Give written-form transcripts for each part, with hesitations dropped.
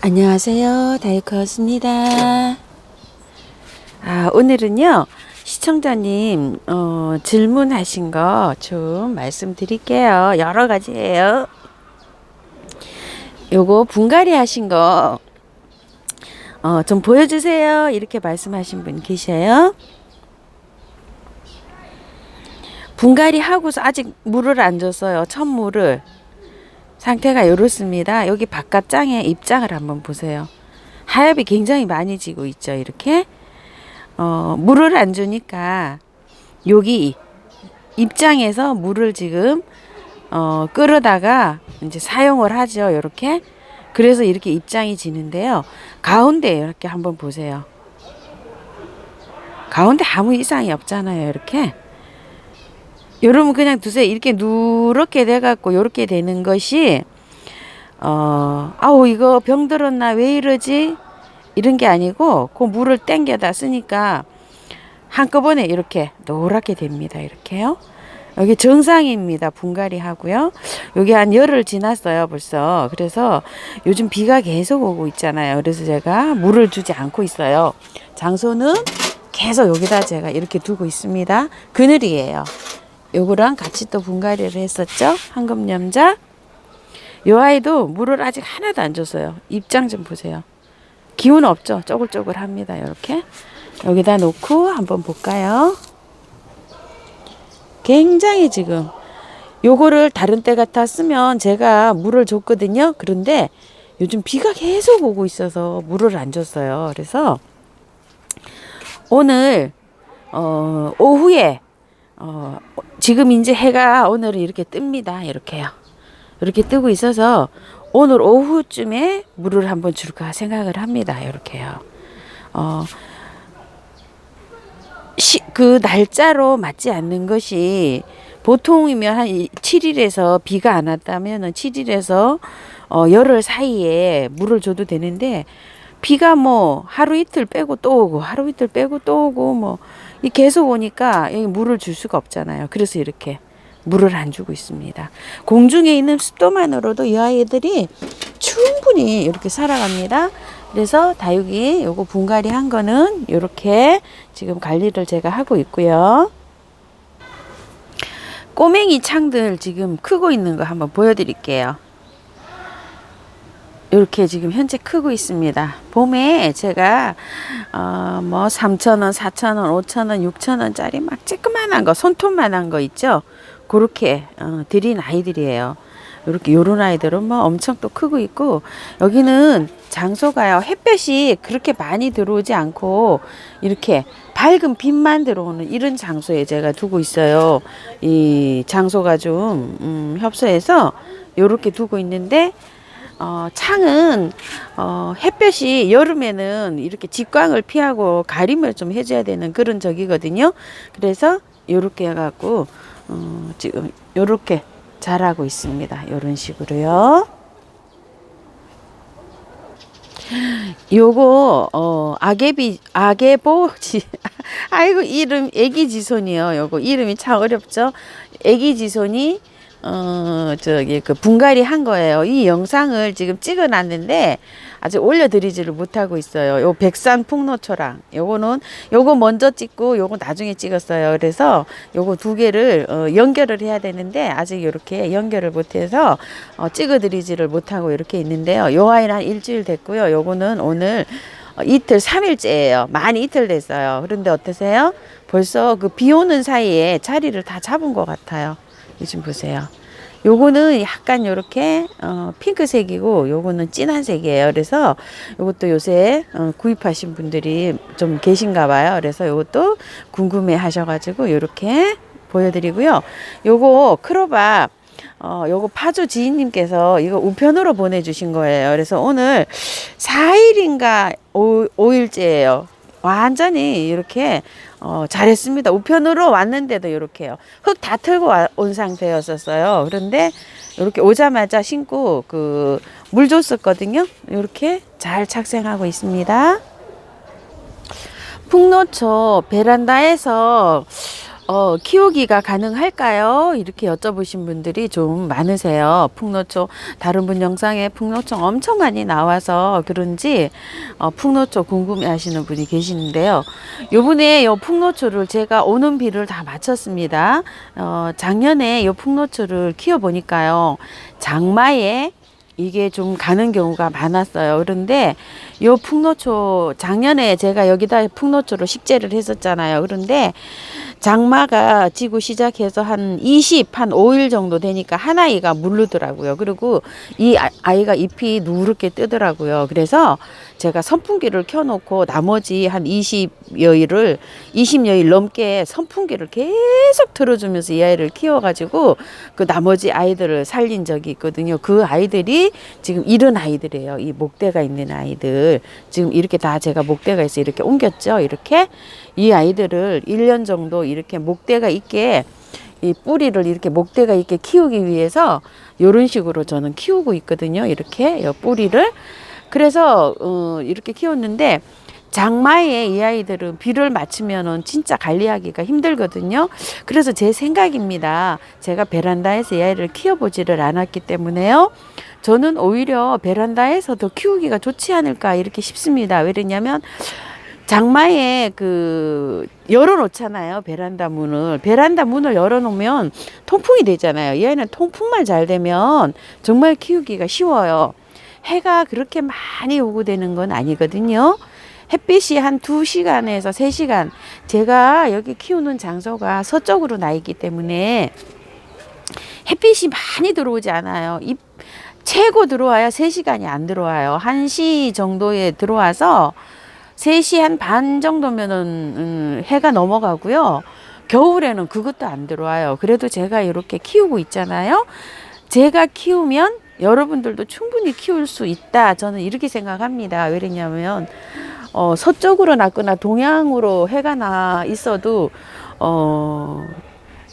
안녕하세요. 다이커스입니다. 오늘은요, 시청자님, 질문하신 거 좀 말씀드릴게요. 여러 가지예요. 요거 분갈이 하신 거, 좀 보여주세요. 이렇게 말씀하신 분 계셔요. 분갈이 하고서 아직 물을 안 줬어요. 첫 물을. 상태가 이렇습니다. 여기 바깥장에 입장을 한번 보세요. 하엽이 굉장히 많이 지고 있죠. 이렇게 물을 안 주니까 여기 입장에서 물을 지금 끌어다가 이제 사용을 하죠. 이렇게. 그래서 이렇게 입장이 지는데요. 가운데 이렇게 한번 보세요. 가운데 아무 이상이 없잖아요. 이렇게. 여러분 그냥 두세요. 이렇게 누렇게 돼갖고 이렇게 되는 것이 아우 이거 병 들었나 왜 이러지? 이런 게 아니고 그 물을 땡겨다 쓰니까 한꺼번에 이렇게 노랗게 됩니다. 이렇게요. 여기 정상입니다. 분갈이 하고요. 여기 한 열흘 지났어요. 벌써. 그래서 요즘 비가 계속 오고 있잖아요. 그래서 제가 물을 주지 않고 있어요. 장소는 계속 여기다 제가 이렇게 두고 있습니다. 그늘이에요. 요거랑 같이 또 분갈이를 했었죠. 황금염자. 요 아이도 물을 아직 하나도 안 줬어요. 입장 좀 보세요. 기운 없죠. 쪼글쪼글합니다. 이렇게 여기다 놓고 한번 볼까요? 굉장히 지금 요거를 다른 때 같았으면 제가 물을 줬거든요. 그런데 요즘 비가 계속 오고 있어서 물을 안 줬어요. 그래서 오늘 오후에 지금 이제 해가 오늘은 이렇게 뜹니다. 이렇게요. 이렇게 뜨고 있어서 오늘 오후쯤에 물을 한번 줄까 생각을 합니다. 이렇게요. 그 날짜로 맞지 않는 것이 보통이면 한 7일에서 비가 안 왔다면 7일에서 열흘 사이에 물을 줘도 되는데 비가 뭐 하루 이틀 빼고 또 오고 하루 이틀 빼고 또 오고 뭐 계속 오니까 여기 물을 줄 수가 없잖아요. 그래서 이렇게 물을 안 주고 있습니다. 공중에 있는 습도만으로도 이 아이들이 충분히 이렇게 살아갑니다. 그래서 다육이 요거 분갈이 한 거는 이렇게 지금 관리를 제가 하고 있고요. 꼬맹이 창들 지금 크고 있는 거 한번 보여드릴게요. 이렇게 지금 현재 크고 있습니다. 봄에 제가 뭐 3,000원, 4,000원, 5,000원, 6,000원짜리 막 쬐끄만한 거, 손톱만한 거 있죠. 그렇게 드린 아이들이에요. 이렇게 요런 아이들은 뭐 엄청 또 크고 있고, 여기는 장소가요 햇볕이 그렇게 많이 들어오지 않고 이렇게 밝은 빛만 들어오는 이런 장소에 제가 두고 있어요. 이 장소가 좀 협소해서 요렇게 두고 있는데 창은 햇볕이 여름에는 이렇게 직광을 피하고 가림을 좀 해줘야 되는 그런 적이거든요. 그래서 요렇게 해갖고 지금 요렇게 자라고 있습니다. 요런 식으로요. 요거 아게보지 아이고 이름 애기지손이요. 요거 이름이 참 어렵죠. 애기지손이 저기 그 분갈이 한 거예요. 이 영상을 지금 찍어 놨는데 아직 올려드리지를 못하고 있어요. 요 백산 풍노초랑 요거 먼저 찍고 요거 나중에 찍었어요. 그래서 요거 두 개를 연결을 해야 되는데 아직 이렇게 연결을 못해서 찍어 드리지를 못하고 이렇게 있는데요. 요 아이는 한 일주일 됐고요. 요거는 오늘 이틀 3일째예요. 만 이틀 됐어요. 그런데 어떠세요? 벌써 그 비 오는 사이에 자리를 다 잡은 것 같아요. 요즘 보세요. 요거는 약간 요렇게 핑크색이고 요거는 진한색이에요. 그래서 요것도 요새 구입하신 분들이 좀 계신가 봐요. 그래서 요것도 궁금해 하셔가지고 요렇게 보여드리고요. 요거 크로바 요거 파주 지인님께서 이거 우편으로 보내주신 거예요. 그래서 오늘 4일인가 5일째예요. 완전히 이렇게 잘했습니다. 우편으로 왔는데도 이렇게요. 흙 다 털고 온 상태였었어요. 그런데 이렇게 오자마자 신고 물 줬었거든요. 이렇게 잘 착생하고 있습니다. 풍노초 베란다에서 키우기가 가능할까요? 이렇게 여쭤보신 분들이 좀 많으세요. 풍노초, 다른 분 영상에 풍노초 엄청 많이 나와서 그런지, 풍노초 궁금해 하시는 분이 계시는데요. 요번에 요 풍노초를 제가 오는 비를 다 마쳤습니다. 작년에 요 풍노초를 키워보니까요. 장마에 이게 좀 가는 경우가 많았어요. 그런데 요 풍노초 작년에 제가 여기다 풍노초로 식재를 했었잖아요. 그런데 장마가 지고 시작해서 한 5일 정도 되니까 한 아이가 물르더라고요. 그리고 이 아이가 잎이 누렇게 뜨더라고요. 그래서 제가 선풍기를 켜놓고 나머지 한 20여일 넘게 선풍기를 계속 틀어주면서 이 아이를 키워가지고 그 나머지 아이들을 살린 적이 있거든요. 그 아이들이 지금 이런 아이들이에요. 이 목대가 있는 아이들. 지금 이렇게 다 제가 목대가 있어 이렇게 옮겼죠. 이렇게 이 아이들을 1년 정도 이렇게 목대가 있게 이 뿌리를 이렇게 목대가 있게 키우기 위해서 이런 식으로 저는 키우고 있거든요. 이렇게 뿌리를. 그래서 이렇게 키웠는데 장마에 이 아이들은 비를 맞추면은 진짜 관리하기가 힘들거든요. 그래서 제 생각입니다. 제가 베란다에서 이 아이를 키워보지를 않았기 때문에요. 저는 오히려 베란다에서 더 키우기가 좋지 않을까 이렇게 싶습니다. 왜냐면 장마에 열어놓잖아요. 베란다 문을 열어놓으면 통풍이 되잖아요. 이 아이는 통풍만 잘 되면 정말 키우기가 쉬워요. 해가 그렇게 많이 오고 되는 건 아니거든요. 햇빛이 한 2시간에서 3시간. 제가 여기 키우는 장소가 서쪽으로 나 있기 때문에 햇빛이 많이 들어오지 않아요. 최고 들어와야 3시간이 안 들어와요. 1시 정도에 들어와서 3시 한 반 정도면은 해가 넘어가고요. 겨울에는 그것도 안 들어와요. 그래도 제가 이렇게 키우고 있잖아요. 제가 키우면 여러분들도 충분히 키울 수 있다. 저는 이렇게 생각합니다. 왜냐면 서쪽으로 났거나 동양으로 해가 나 있어도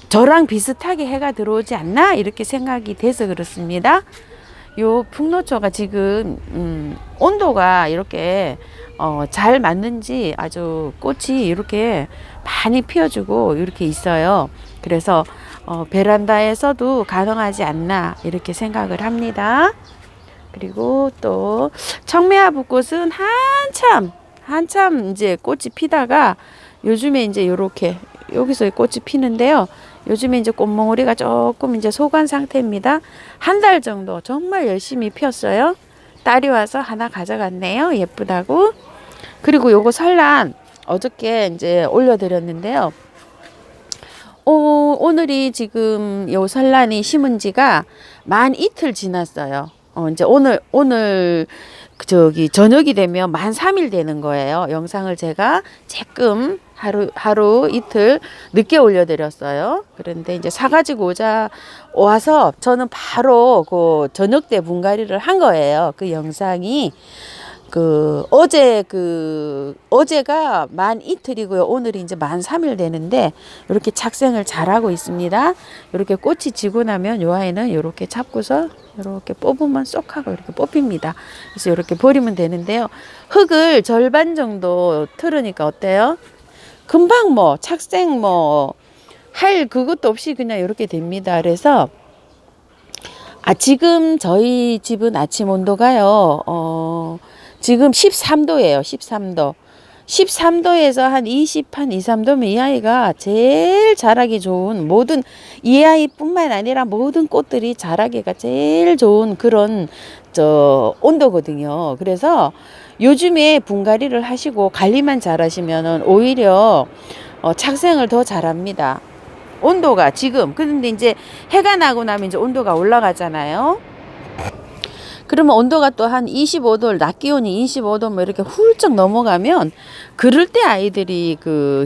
저랑 비슷하게 해가 들어오지 않나 이렇게 생각이 돼서 그렇습니다. 요 풍노초가 지금 온도가 이렇게 잘 맞는지 아주 꽃이 이렇게 많이 피어주고 이렇게 있어요. 그래서 베란다에서도 가능하지 않나 이렇게 생각을 합니다. 그리고 또 청매화 붓꽃은 한참 이제 꽃이 피다가 요즘에 이제 요렇게 여기서 꽃이 피는데요. 요즘에 이제 꽃몽우리가 조금 이제 소관 상태입니다. 한 달 정도 정말 열심히 피었어요. 딸이 와서 하나 가져갔네요. 예쁘다고. 그리고 요거 설란 어저께 이제 올려드렸는데요. 오늘이 지금 요 설란이 심은 지가 만 이틀 지났어요. 이제 오늘 저녁이 되면 만 3일 되는 거예요. 영상을 제가 조금 하루 이틀 늦게 올려드렸어요. 그런데 이제 사가지고 와서 저는 바로 저녁 때 분갈이를 한 거예요. 그 영상이 어제가 만 이틀이고요. 오늘이 이제 만 3일 되는데 이렇게 착생을 잘하고 있습니다. 이렇게 꽃이 지고 나면 요 아이는 이렇게 잡고서 이렇게 뽑으면 쏙 하고 이렇게 뽑힙니다. 그래서 이렇게 버리면 되는데요. 흙을 절반 정도 틀으니까 어때요? 금방 착생 할 그것도 없이 그냥 이렇게 됩니다. 그래서 지금 저희 집은 아침 온도가요. 지금 13도예요. 13도. 13도에서 한 2, 3도면 이 아이가 제일 자라기 좋은 이 아이뿐만 아니라 모든 꽃들이 자라기가 제일 좋은 그런 온도거든요. 그래서 요즘에 분갈이를 하시고 관리만 잘하시면은 오히려 착생을 더 잘합니다. 온도가 지금 그런데 이제 해가 나고 나면 이제 온도가 올라가잖아요. 그러면 온도가 또 한 25도, 낮 기온이 25도 이렇게 훌쩍 넘어가면 그럴 때 아이들이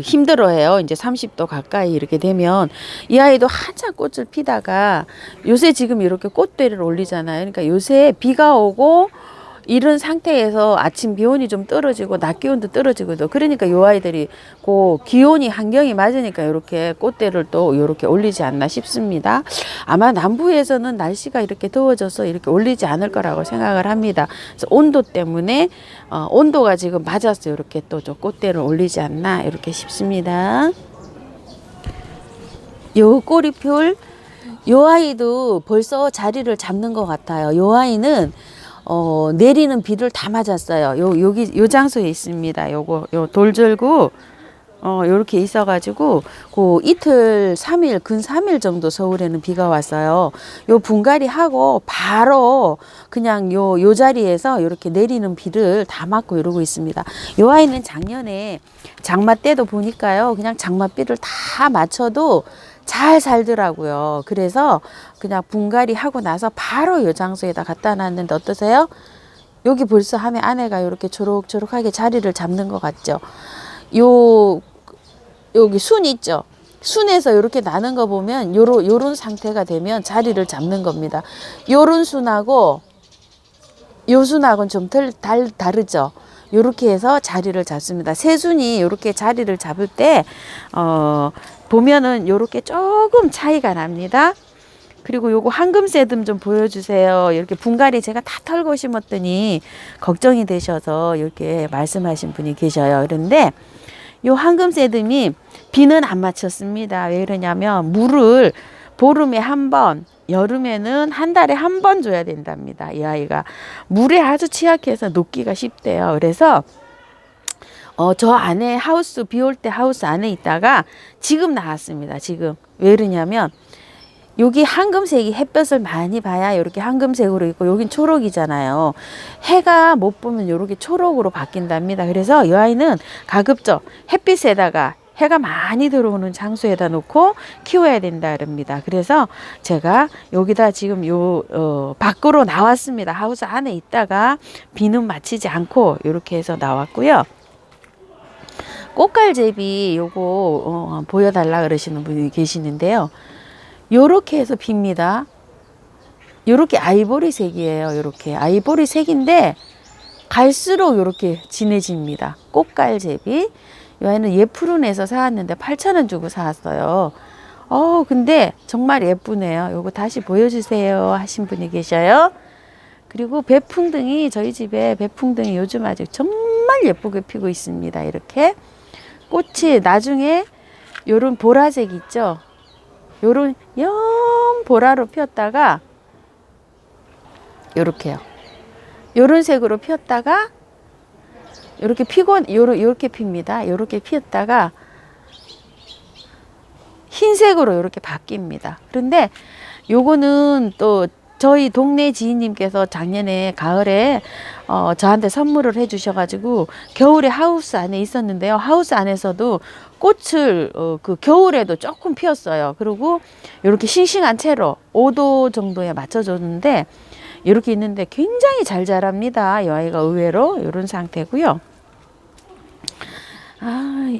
힘들어해요. 이제 30도 가까이 이렇게 되면 이 아이도 한참 꽃을 피다가 요새 지금 이렇게 꽃대를 올리잖아요. 그러니까 요새 비가 오고 이런 상태에서 아침 기온이 좀 떨어지고 낮 기온도 떨어지거든. 그러니까 요 아이들이 기온이 환경이 맞으니까 이렇게 꽃대를 또 이렇게 올리지 않나 싶습니다. 아마 남부에서는 날씨가 이렇게 더워져서 이렇게 올리지 않을 거라고 생각을 합니다. 그래서 온도 때문에 온도가 지금 맞아서 이렇게 또 좀 꽃대를 올리지 않나 이렇게 싶습니다. 요 꼬리풀, 요 아이도 벌써 자리를 잡는 것 같아요. 요 아이는 내리는 비를 다 맞았어요. 여기 요 장소에 있습니다. 요거 요 돌절구 요렇게 있어가지고 그 이틀 3일 근 3일 정도 서울에는 비가 왔어요. 요 분갈이 하고 바로 그냥 요 자리에서 이렇게 내리는 비를 다 맞고 이러고 있습니다. 요 아이는 작년에 장마 때도 보니까요, 그냥 장마비를 다 맞춰도 잘 살더라고요. 그래서 그냥 분갈이 하고 나서 바로 요 장소에다 갖다 놨는데 어떠세요? 여기 벌써 하면 안에가 이렇게 초록초록하게 자리를 잡는 것 같죠. 여기 순 있죠. 순에서 이렇게 나는 거 보면 요런 상태가 되면 자리를 잡는 겁니다. 요런 순하고 요 순하고는 좀 다르죠. 요렇게 해서 자리를 잡습니다. 새 순이 요렇게 자리를 잡을 때 보면은 요렇게 조금 차이가 납니다. 그리고 요거 황금새듬 좀 보여주세요. 이렇게 분갈이 제가 다 털고 심었더니 걱정이 되셔서 이렇게 말씀하신 분이 계셔요. 그런데 요 황금새듬이 비는 안 맞췄습니다. 왜 그러냐면 물을 보름에 한 번, 여름에는 한 달에 한 번 줘야 된답니다. 이 아이가 물에 아주 취약해서 녹기가 쉽대요. 그래서 저 안에 하우스, 비 올 때 하우스 안에 있다가 지금 나왔습니다. 지금 왜 그러냐면 여기 황금색이 햇볕을 많이 봐야 이렇게 황금색으로 있고 여긴 초록이잖아요. 해가 못 보면 이렇게 초록으로 바뀐답니다. 그래서 이 아이는 가급적 햇빛에다가 해가 많이 들어오는 장소에다 놓고 키워야 된다 그럽니다. 그래서 제가 여기다 지금 밖으로 나왔습니다. 하우스 안에 있다가 비는 맞히지 않고 이렇게 해서 나왔고요. 꽃갈제비 요거 보여달라 그러시는 분이 계시는데요. 요렇게 해서 핍니다. 요렇게 아이보리색이에요. 요렇게 아이보리색인데 갈수록 요렇게 진해집니다. 꽃갈제비. 이 아이는 예프룬에서 사왔는데 8,000원 주고 사왔어요. 근데 정말 예쁘네요. 요거 다시 보여주세요 하신 분이 계셔요. 그리고 배풍등이, 저희 집에 배풍등이 요즘 아주 정말 예쁘게 피고 있습니다. 이렇게 꽃이 나중에 요런 보라색 있죠. 요런 영 보라로 피었다가 요렇게요. 요런 색으로 피었다가 요렇게 피고 요렇게 핍니다. 요렇게 피었다가 흰색으로 요렇게 바뀝니다. 그런데 요거는 또 저희 동네 지인님께서 작년에 가을에 저한테 선물을 해 주셔가지고 겨울에 하우스 안에 있었는데요. 하우스 안에서도 꽃을 그 겨울에도 조금 피었어요. 그리고 이렇게 싱싱한 채로 5도 정도에 맞춰줬는데 이렇게 있는데 굉장히 잘 자랍니다. 이 아이가 의외로 이런 상태고요.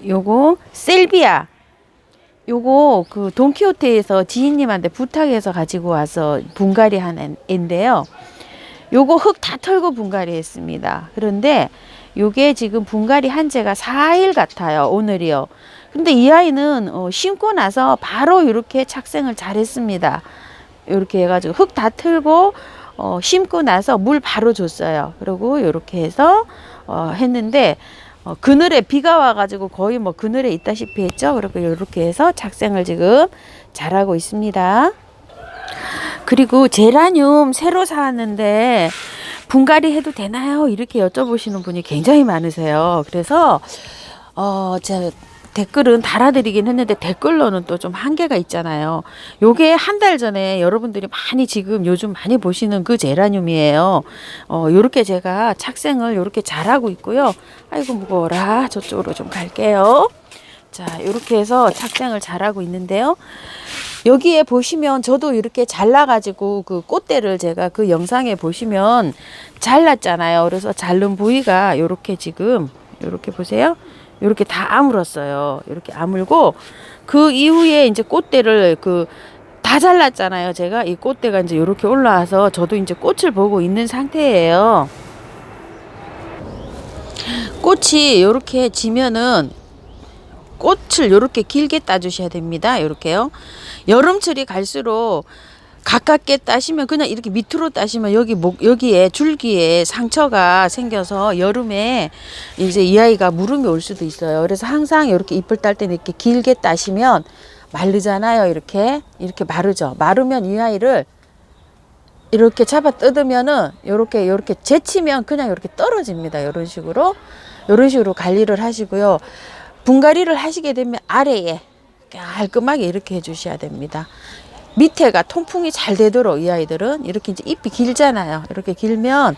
요거 셀비아. 요거 그 돈키호테에서 지인님한테 부탁해서 가지고 와서 분갈이 한 애인데요. 요거 흙 다 털고 분갈이 했습니다. 그런데 요게 지금 분갈이 한 지가 4일 같아요. 오늘이요. 근데 이 아이는 심고 나서 바로 이렇게 착생을 잘 했습니다. 이렇게 해가지고 흙 다 털고 심고 나서 물 바로 줬어요. 그리고 이렇게 해서 했는데 그늘에 비가 와가지고 거의 뭐 그늘에 있다시피 했죠. 그리고 이렇게 해서 착생을 지금 잘하고 있습니다. 그리고 제라늄 새로 사왔는데 분갈이 해도 되나요? 이렇게 여쭤보시는 분이 굉장히 많으세요. 그래서 제가 댓글은 달아드리긴 했는데 댓글로는 또 좀 한계가 있잖아요. 요게 한 달 전에 여러분들이 많이 지금 요즘 많이 보시는 그 제라늄이에요. 요렇게 제가 착생을 요렇게 잘하고 있고요. 아이고 무거워라. 저쪽으로 좀 갈게요. 자, 요렇게 해서 착생을 잘하고 있는데요. 여기에 보시면 저도 이렇게 잘라가지고 그 꽃대를 제가 그 영상에 보시면 잘랐잖아요. 그래서 자른 부위가 요렇게 지금 요렇게 보세요. 이렇게 다 아물었어요. 이렇게 아물고 그 이후에 이제 꽃대를 다 잘랐잖아요. 제가 이 꽃대가 이제 이렇게 올라와서 저도 이제 꽃을 보고 있는 상태예요. 꽃이 이렇게 지면은 꽃을 이렇게 길게 따주셔야 됩니다. 이렇게요. 여름철이 갈수록 가깝게 따시면 그냥 이렇게 밑으로 따시면 여기에 줄기에 상처가 생겨서 여름에 이제 이 아이가 무름이 올 수도 있어요. 그래서 항상 이렇게 잎을 딸 때는 이렇게 길게 따시면 마르잖아요. 이렇게 마르죠. 마르면 이 아이를 이렇게 잡아 뜯으면은 요렇게 제치면 그냥 이렇게 떨어집니다. 이런 식으로 관리를 하시고요. 분갈이를 하시게 되면 아래에 깔끔하게 이렇게 해주셔야 됩니다. 밑에가 통풍이 잘 되도록 이 아이들은 이렇게 이제 잎이 길잖아요. 이렇게 길면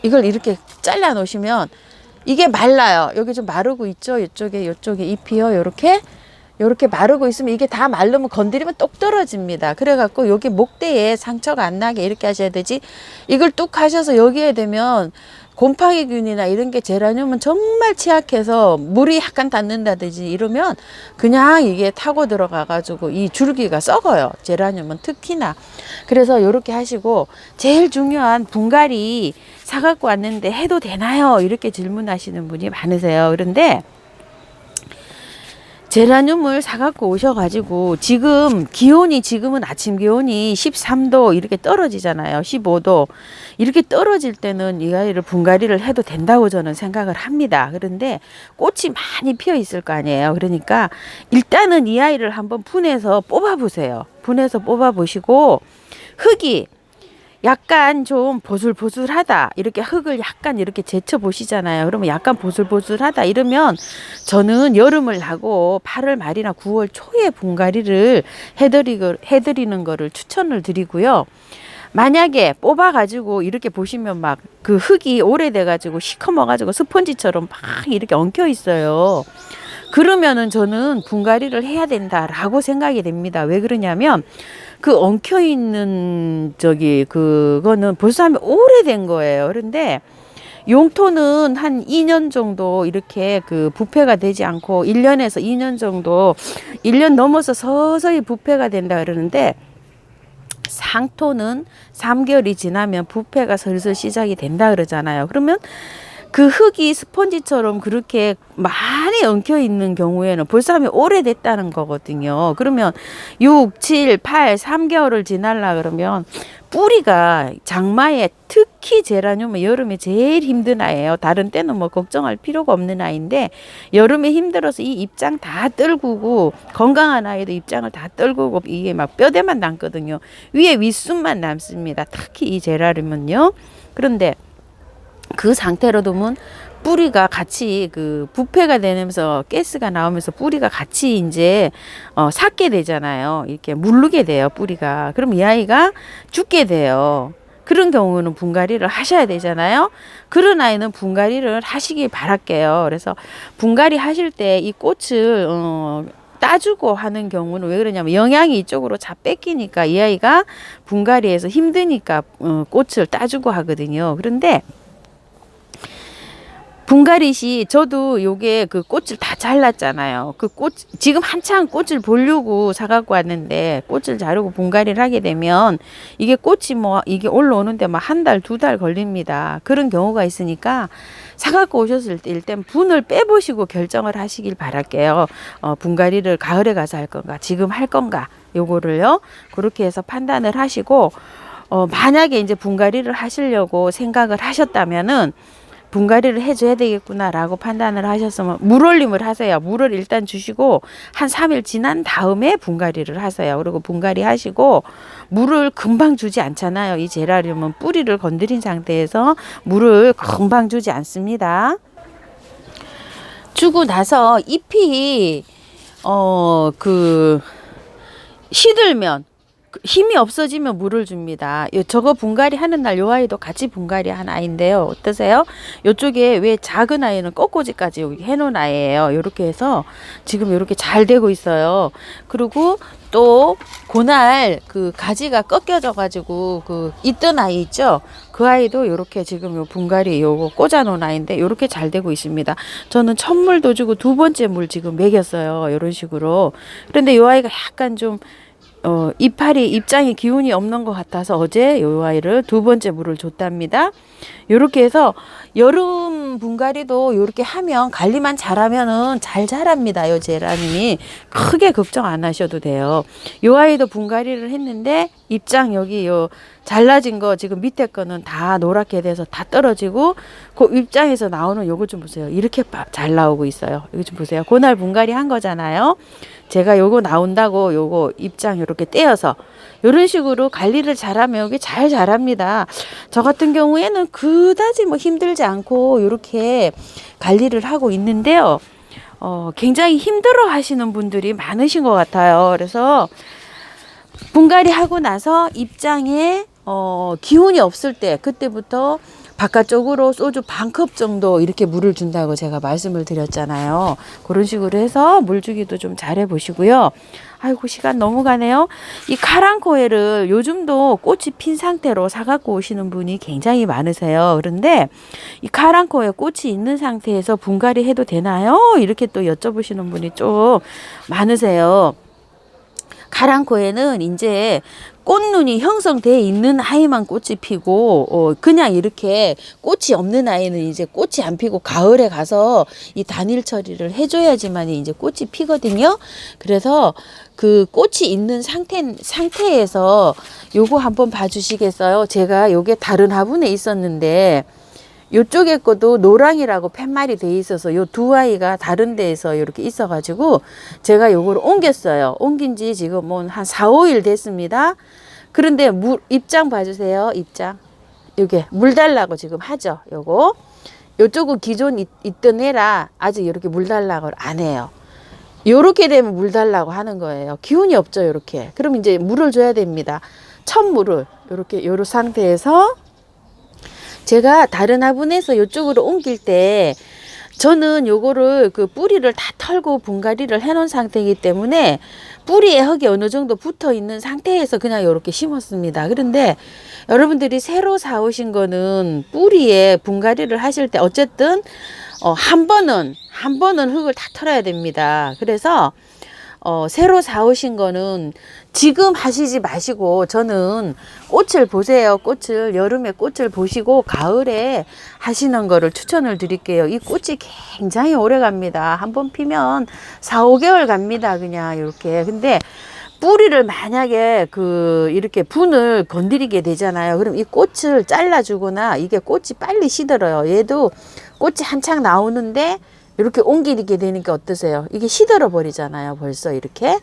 이걸 이렇게 잘라 놓으시면 이게 말라요. 여기 좀 마르고 있죠. 이쪽에 잎이요. 요렇게 마르고 있으면 이게 다 마르면 건드리면 똑 떨어집니다. 그래갖고 여기 목대에 상처가 안 나게 이렇게 하셔야 되지. 이걸 뚝 하셔서 여기에 되면 곰팡이균이나 이런 게 제라늄은 정말 취약해서 물이 약간 닿는다든지 이러면 그냥 이게 타고 들어가 가지고 이 줄기가 썩어요. 제라늄은 특히나. 그래서 이렇게 하시고 제일 중요한 분갈이 사갖고 왔는데 해도 되나요? 이렇게 질문하시는 분이 많으세요. 그런데 제라늄을 사갖고 오셔가지고 지금은 아침 기온이 13도 이렇게 떨어지잖아요. 15도 이렇게 떨어질 때는 이 아이를 분갈이를 해도 된다고 저는 생각을 합니다. 그런데 꽃이 많이 피어 있을 거 아니에요. 그러니까 일단은 이 아이를 한번 분해서 뽑아 보세요. 분해서 뽑아 보시고 흙이 약간 좀 보슬보슬하다 이렇게 흙을 약간 이렇게 제쳐 보시잖아요. 그러면 약간 보슬보슬하다 이러면 저는 여름을 나고 8월 말이나 9월 초에 분갈이를 해드리는 거를 추천을 드리고요. 만약에 뽑아 가지고 이렇게 보시면 막 그 흙이 오래돼 가지고 시커머 가지고 스펀지처럼 막 이렇게 엉켜 있어요. 그러면은 저는 분갈이를 해야 된다라고 생각이 됩니다. 왜 그러냐면 그 엉켜 있는 그거는 벌써 하면 오래된 거예요. 그런데 용토는 한 2년 정도 이렇게 그 부패가 되지 않고 1년에서 2년 정도 1년 넘어서 서서히 부패가 된다 그러는데 상토는 3개월이 지나면 부패가 슬슬 시작이 된다 그러잖아요. 그러면 그 흙이 스펀지처럼 그렇게 많이 엉켜 있는 경우에는 벌써 하면 오래됐다는 거거든요. 그러면 6, 7, 8, 3개월을 지나려 그러면 뿌리가 장마에 특히 제라늄은 여름에 제일 힘든 아이예요. 다른 때는 뭐 걱정할 필요가 없는 아이인데 여름에 힘들어서 이 입장 다 떨구고 건강한 아이도 입장을 다 떨구고 이게 막 뼈대만 남거든요. 위에 윗순만 남습니다. 특히 이 제라늄은요. 그런데 그 상태로 두면 뿌리가 같이 그 부패가 되면서 가스가 나오면서 뿌리가 같이 이제 삭게 되잖아요. 이렇게 물르게 돼요, 뿌리가. 그럼 이 아이가 죽게 돼요. 그런 경우는 분갈이를 하셔야 되잖아요. 그런 아이는 분갈이를 하시길 바랄게요. 그래서 분갈이 하실 때 이 꽃을 따주고 하는 경우는 왜 그러냐면 영양이 이쪽으로 다 뺏기니까 이 아이가 분갈이에서 힘드니까 꽃을 따주고 하거든요. 그런데 분갈이 시 저도 요게 그 꽃을 다 잘랐잖아요. 그 꽃 지금 한창 꽃을 보려고 사갖고 왔는데 꽃을 자르고 분갈이를 하게 되면 이게 꽃이 뭐 이게 올라오는데 막 한 달, 2달 걸립니다. 그런 경우가 있으니까 사갖고 오셨을 때 일단 분을 빼보시고 결정을 하시길 바랄게요. 분갈이를 가을에 가서 할 건가, 지금 할 건가, 요거를요. 그렇게 해서 판단을 하시고 만약에 이제 분갈이를 하시려고 생각을 하셨다면은 분갈이를 해줘야 되겠구나라고 판단을 하셨으면 물올림을 하세요. 물을 일단 주시고 한 3일 지난 다음에 분갈이를 하세요. 그리고 분갈이 하시고 물을 금방 주지 않잖아요. 이 제라늄은 뿌리를 건드린 상태에서 물을 금방 주지 않습니다. 주고 나서 잎이 시들면 힘이 없어지면 물을 줍니다. 저거 분갈이 하는 날 요 아이도 같이 분갈이 한 아이인데요. 어떠세요? 요쪽에 왜 작은 아이는 꺾꽂이까지 여기 해놓은 아이예요. 요렇게 해서 지금 요렇게 잘 되고 있어요. 그리고 또 그날 그 가지가 꺾여져 가지고 그 있던 아이 있죠. 그 아이도 요렇게 지금 요 분갈이 요거 꽂아 놓은 아이인데 요렇게 잘 되고 있습니다. 저는 첫 물도 주고 두 번째 물 지금 먹였어요. 요런 식으로. 그런데 요 아이가 약간 좀 입장이 기운이 없는 것 같아서 어제 요 아이를 두 번째 물을 줬답니다. 요렇게 해서 여름 분갈이도 요렇게 하면 관리만 잘하면은 잘 자랍니다. 요 제라늄이 크게 걱정 안 하셔도 돼요. 요 아이도 분갈이를 했는데 입장 여기 요 잘라진 거 지금 밑에 거는 다 노랗게 돼서 다 떨어지고 그 입장에서 나오는 요거 좀 보세요. 이렇게 잘 나오고 있어요. 이거 좀 보세요. 그날 분갈이 한 거잖아요. 제가 요거 나온다고 요거 입장 이렇게 떼어서 이런 식으로 관리를 잘하면 여기 잘 자랍니다. 저 같은 경우에는 그다지 뭐 힘들지 않고 이렇게 관리를 하고 있는데요. 굉장히 힘들어 하시는 분들이 많으신 것 같아요. 그래서 분갈이 하고 나서 입장에 기운이 없을 때 그때부터 바깥쪽으로 소주 반 컵 정도 이렇게 물을 준다고 제가 말씀을 드렸잖아요. 그런 식으로 해서 물 주기도 좀 잘해 보시고요. 아이고 시간 너무 가네요. 이 카랑코에를 요즘도 꽃이 핀 상태로 사갖고 오시는 분이 굉장히 많으세요. 그런데 이 카랑코에 꽃이 있는 상태에서 분갈이 해도 되나요? 이렇게 또 여쭤보시는 분이 좀 많으세요. 카랑코에는 이제 꽃눈이 형성돼 있는 아이만 꽃이 피고 그냥 이렇게 꽃이 없는 아이는 이제 꽃이 안 피고 가을에 가서 이 단일 처리를 해줘야지만 이제 꽃이 피거든요. 그래서 그 꽃이 있는 상태에서 요거 한번 봐주시겠어요? 제가 요게 다른 화분에 있었는데 요쪽에 것도 노랑이라고 팻말이 돼 있어서 요 두 아이가 다른 데에서 이렇게 있어 가지고 제가 요거를 옮겼어요. 옮긴 지 지금 뭐 한 4, 5일 됐습니다. 그런데 입장 봐주세요. 입장. 요게 물 달라고 지금 하죠. 요거. 요쪽은 기존 있던 애라 아직 이렇게 물 달라고 안 해요. 요렇게 되면 물 달라고 하는 거예요. 기운이 없죠. 요렇게. 그럼 이제 물을 줘야 됩니다. 첫 물을 요렇게 요런 상태에서 제가 다른 화분에서 이쪽으로 옮길 때 저는 요거를 그 뿌리를 다 털고 분갈이를 해 놓은 상태이기 때문에 뿌리에 흙이 어느 정도 붙어 있는 상태에서 그냥 이렇게 심었습니다. 그런데 여러분들이 새로 사오신 거는 뿌리에 분갈이를 하실 때 어쨌든 한 번은 흙을 다 털어야 됩니다. 그래서 새로 사오신 거는 지금 하시지 마시고 저는 꽃을 보세요. 꽃을 여름에 꽃을 보시고 가을에 하시는 거를 추천을 드릴게요. 이 꽃이 굉장히 오래 갑니다. 한번 피면 4, 5개월 갑니다. 그냥 이렇게. 근데 뿌리를 만약에 이렇게 분을 건드리게 되잖아요. 그럼 이 꽃을 잘라주거나 이게 꽃이 빨리 시들어요. 얘도 꽃이 한창 나오는데 이렇게 옮기게 되니까 어떠세요? 이게 시들어 버리잖아요. 벌써 이렇게.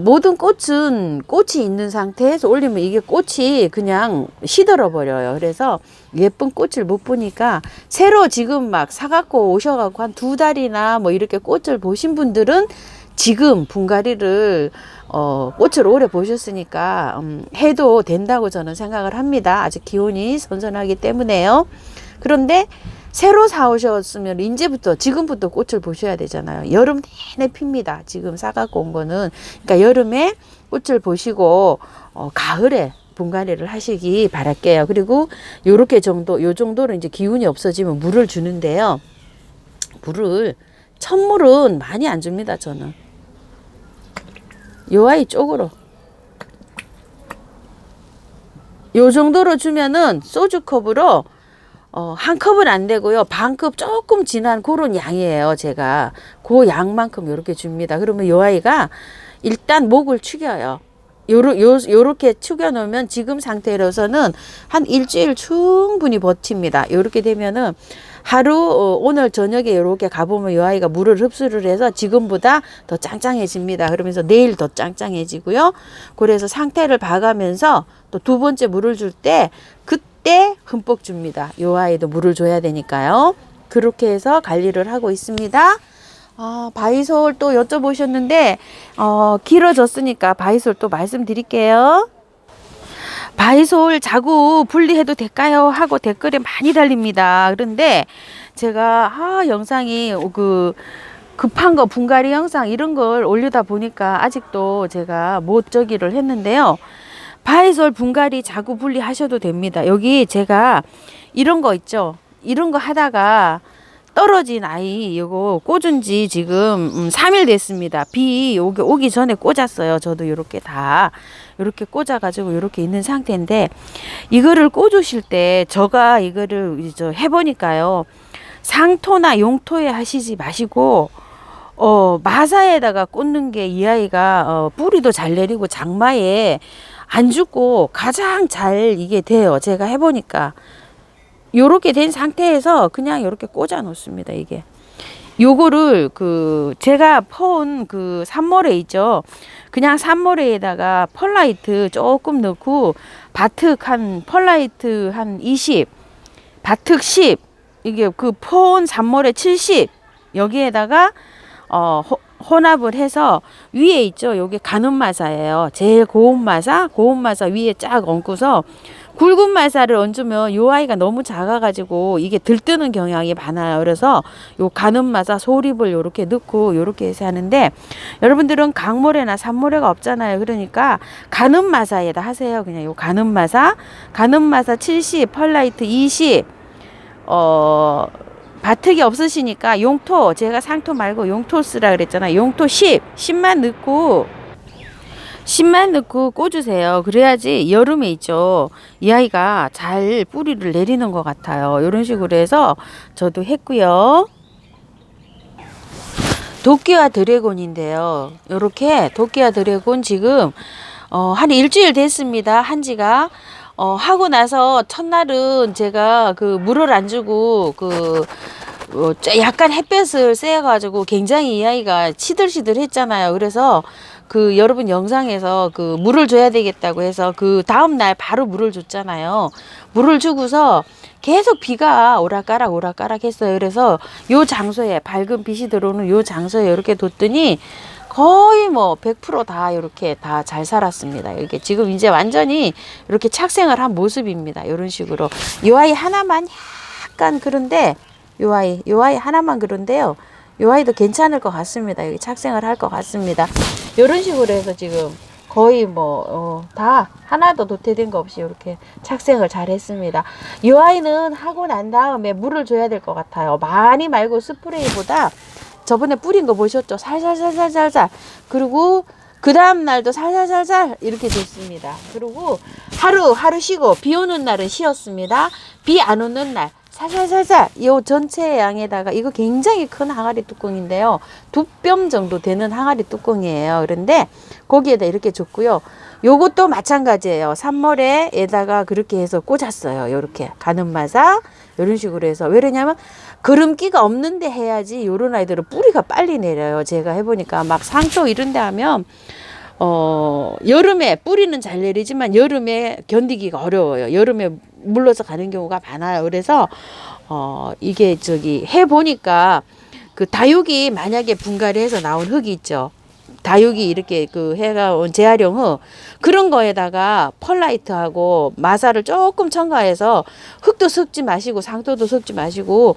모든 꽃은 꽃이 있는 상태에서 올리면 이게 꽃이 그냥 시들어 버려요. 그래서 예쁜 꽃을 못 보니까 새로 지금 막 사갖고 오셔갖고 한 2달이나 뭐 이렇게 꽃을 보신 분들은 지금 분갈이를 꽃을 오래 보셨으니까 해도 된다고 저는 생각을 합니다. 아직 기온이 선선하기 때문에요. 그런데 새로 사오셨으면 이제부터 지금부터 꽃을 보셔야 되잖아요. 여름 내내 핍니다. 지금 사갖고 온 거는. 그러니까 여름에 꽃을 보시고 가을에 분갈이를 하시기 바랄게요. 그리고 요렇게 요 정도로 이제 기운이 없어지면 물을 주는데요. 첫물은 많이 안 줍니다. 저는 요 아이 쪽으로 요 정도로 주면은 소주컵으로 한 컵은 안 되고요. 반 컵 조금 진한 그런 양이에요. 제가 그 양만큼 이렇게 줍니다. 그러면 요 아이가 일단 목을 축여요. 요렇게 축여 놓으면 지금 상태로서는 한 일주일 충분히 버팁니다. 요렇게 되면은 오늘 저녁에 이렇게 가보면 이 아이가 물을 흡수를 해서 지금보다 더 짱짱해집니다. 그러면서 내일 더 짱짱해지고요. 그래서 상태를 봐가면서 또 두 번째 물을 줄 때 그때 흠뻑 줍니다. 이 아이도 물을 줘야 되니까요. 그렇게 해서 관리를 하고 있습니다. 바이솔 또 여쭤보셨는데 길어졌으니까 바이솔 또 말씀드릴게요. 바이솔 자구 분리해도 될까요? 하고 댓글에 많이 달립니다. 그런데 제가 영상이 급한 거 분갈이 영상 이런 걸 올리다 보니까 아직도 제가 못 저기를 했는데요. 바이솔 분갈이 자구 분리 하셔도 됩니다. 여기 제가 이런 거 있죠. 이런 거 하다가 떨어진 아이 이거 꽂은 지 지금 3일 됐습니다. 비 오기 전에 꽂았어요. 저도 이렇게 다 이렇게 꽂아 가지고 이렇게 있는 상태인데 이거를 꽂으실 때 제가 이거를 해보니까요. 상토나 용토에 하시지 마시고 마사에다가 꽂는 게 이 아이가 뿌리도 잘 내리고 장마에 안 죽고 가장 잘 이게 돼요. 제가 해보니까 요렇게 된 상태에서 그냥 요렇게 꽂아 놓습니다. 요거를 그 제가 퍼온 그 산모래 있죠. 그냥 산모래에다가 펄라이트 조금 넣고 바특 한 펄라이트 한 20, 바특 10, 이게 그 퍼온 산모래 70 여기에다가 혼합을 해서 위에 있죠. 요게 가늠마사예요. 제일 고운 마사, 고운 마사 위에 쫙 얹고서 굵은 마사를 얹으면 요 아이가 너무 작아가지고 이게 들뜨는 경향이 많아요. 그래서 요 가늠마사 소립을 요렇게 넣고 요렇게 해서 하는데, 여러분들은 강모래나 산모래가 없잖아요. 그러니까 가늠마사에다 하세요. 그냥 요 가늠마사 70, 펄라이트 20, 바특이 없으시니까 용토, 제가 상토 말고 용토 쓰라 그랬잖아요. 용토 10만 넣고 꽂으세요. 그래야지 여름에 있죠. 이 아이가 잘 뿌리를 내리는 것 같아요. 이런 식으로 해서 저도 했고요. 도끼와 드래곤인데요. 요렇게 도끼와 드래곤 지금 한 일주일 됐습니다. 한지가. 하고 나서 첫날은 제가 그 물을 안 주고 약간 햇볕을 쐬가지고 굉장히 이 아이가 시들시들 했잖아요. 그래서 그 여러분 영상에서 그 물을 줘야 되겠다고 해서 그 다음날 바로 물을 줬잖아요. 물을 주고서 계속 비가 오락가락 했어요. 그래서 요 장소에, 밝은 빛이 들어오는 요 장소에 이렇게 뒀더니 거의 뭐 100%다 이렇게 다 잘 살았습니다. 이렇게 지금 이제 완전히 이렇게 착생을 한 모습입니다. 이런 식으로. 요 아이 하나만 약간 그런데, 요 아이 하나만 그런데요. 요 아이도 괜찮을 것 같습니다. 여기 착생을 할 것 같습니다. 이런 식으로 해서 지금 거의 다 하나도 도태된 거 없이 이렇게 착생을 잘 했습니다. 이 아이는 하고 난 다음에 물을 줘야 될 것 같아요. 많이 말고 스프레이보다 저번에 뿌린 거 보셨죠? 살살살살살살. 그리고 그 다음 날도 살살살살 이렇게 줬습니다. 그리고 하루 쉬고, 비 오는 날은 쉬었습니다. 비 안 오는 날 살살살살 이 전체 양에다가, 이거 굉장히 큰 항아리 뚜껑인데요. 2뼘 정도 되는 항아리 뚜껑이에요. 그런데 거기에다 이렇게 줬고요. 요것도 마찬가지예요. 산모래에다가 그렇게 해서 꽂았어요. 요렇게 가늠마사 이런 식으로 해서. 왜냐면 그름기가 없는데 해야지 요런 아이들은 뿌리가 빨리 내려요. 제가 해보니까 막 상토 이런 데 하면 여름에 뿌리는 잘 내리지만 여름에 견디기가 어려워요. 여름에 물러서 가는 경우가 많아요. 그래서 이게 해보니까 그 다육이 만약에 분갈이해서 나온 흙이 있죠. 다육이 이렇게 그 해가 온 재활용 흙, 그런 거에다가 펄라이트하고 마사를 조금 첨가해서, 흙도 섞지 마시고 상토도 섞지 마시고,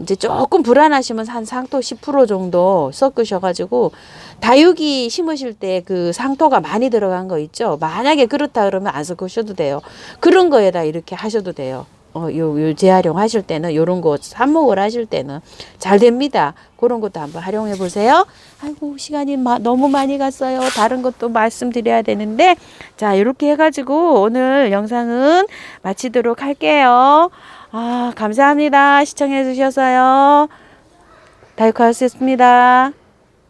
이제 조금 불안하시면 한 상토 10% 정도 섞으셔가지고 다육이 심으실 때 그 상토가 많이 들어간 거 있죠. 만약에 그렇다 그러면 안 섞으셔도 돼요. 그런 거에다 이렇게 하셔도 돼요. 요 재활용 하실 때는, 요런 거 삽목을 하실 때는 잘 됩니다. 그런 것도 한번 활용해 보세요. 아이고, 시간이 너무 많이 갔어요. 다른 것도 말씀드려야 되는데, 자, 이렇게 해가지고 오늘 영상은 마치도록 할게요. 감사합니다. 시청해 주셔서요. 다육하우스였습니다.